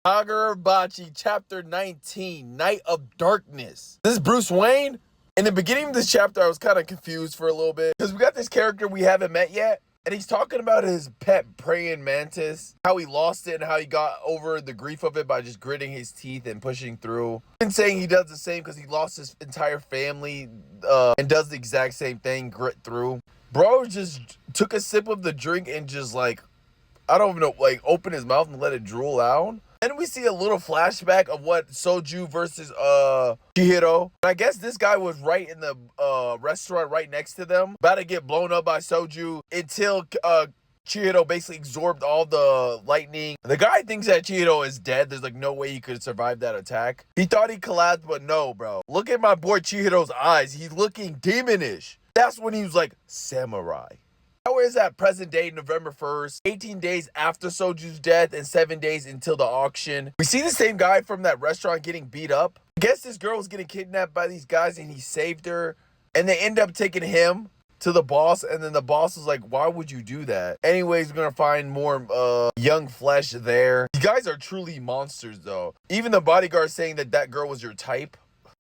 Kagurabachi Chapter 19, Night of Darkness. This is Bruce Wayne. In the beginning of this chapter, I was kind of confused for a little bit because we got this character we haven't met yet, and he's talking about his pet praying mantis, how he lost it and how he got over the grief of it by just gritting his teeth and pushing through. And saying he does the same because he lost his entire family and does the exact same thing, grit through. Bro just took a sip of the drink and just like, I don't even know, like open his mouth and let it drool out. Then we see a little flashback of what Soju versus Chihiro. I guess this guy was right in the restaurant right next to them, about to get blown up by Soju until Chihiro basically absorbed all the lightning. The guy thinks that Chihiro is dead. There's like no way he could survive that attack. He thought he collapsed, but no, bro. Look at my boy Chihiro's eyes. He's looking demonish. That's when he was like, samurai. Now is that present day, November 1st, 18 days after Soju's death and 7 days until the auction. We see the same guy from that restaurant getting beat up. I guess this girl was getting kidnapped by these guys and he saved her. And they end up taking him to the boss. And then the boss is like, why would you do that? Anyways, we're going to find more young flesh there. These guys are truly monsters though. Even the bodyguard saying that that girl was your type.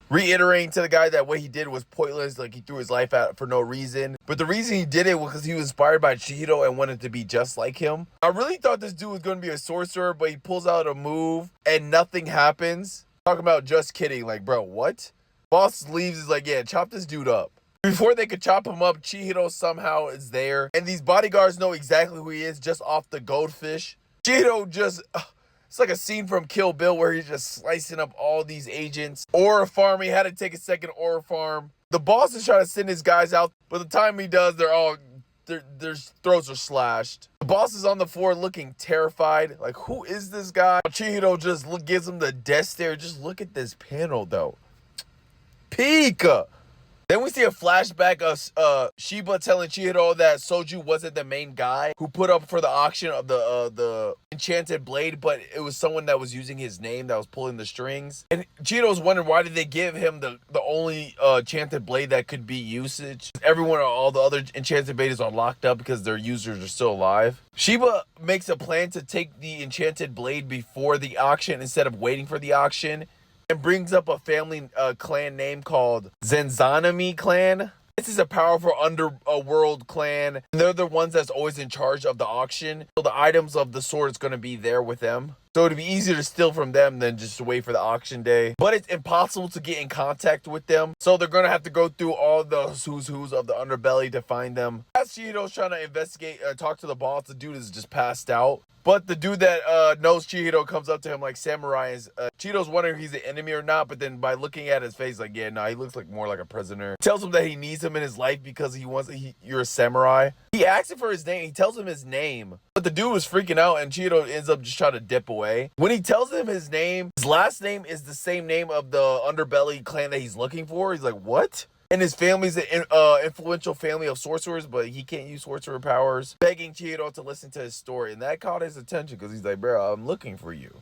Reiterating to the guy that what he did was pointless, like he threw his life out for no reason. But the reason he did it was because he was inspired by Chihiro and wanted to be just like him. I really thought this dude was going to be a sorcerer, but he pulls out a move and nothing happens. Talking about just kidding, like bro, what? Boss leaves, is like, yeah, chop this dude up. Before they could chop him up, Chihiro somehow is there. And these bodyguards know exactly who he is just off the goldfish. Chihiro just... It's like a scene from Kill Bill where he's just slicing up all these agents. Aura farm, he had to take a second aura farm. The boss is trying to send his guys out, but the time he does, their throats are slashed. The boss is on the floor looking terrified. Like, who is this guy? Chihiro just gives him the death stare. Just look at this panel, though. Pika! Then we see a flashback of Shiba telling Chihiro that Soju wasn't the main guy who put up for the auction of the enchanted blade, but it was someone that was using his name that was pulling the strings. And Chihiro's wondering why did they give him the only enchanted blade that could be usage. Everyone, all the other enchanted blades are locked up because their users are still alive. Shiba makes a plan to take the enchanted blade before the auction instead of waiting for the auction. And brings up a family clan name called Zenzanami clan. This is a powerful underworld clan. And they're the ones that's always in charge of the auction. So the items of the sword is going to be there with them. So it'd be easier to steal from them than just to wait for the auction day. But it's impossible to get in contact with them. So they're going to have to go through all the who's of the underbelly to find them. As Chihiro's trying to investigate, talk to the boss, the dude is just passed out. But the dude that knows Chihiro comes up to him like samurai. Is Chihiro's wondering if he's an enemy or not, but then by looking at his face, like, yeah, no, he looks like more like a prisoner. Tells him that he needs him in his life because he wants you're a samurai. He asks him for his name. He tells him his name. But the dude was freaking out and Chihiro ends up just trying to dip away. When he tells him his name, his last name is the same name of the underbelly clan that he's looking for. He's like, what? And his family's an influential family of sorcerers, but he can't use sorcerer powers. Begging Chihiro to listen to his story. And that caught his attention because he's like, bro, I'm looking for you.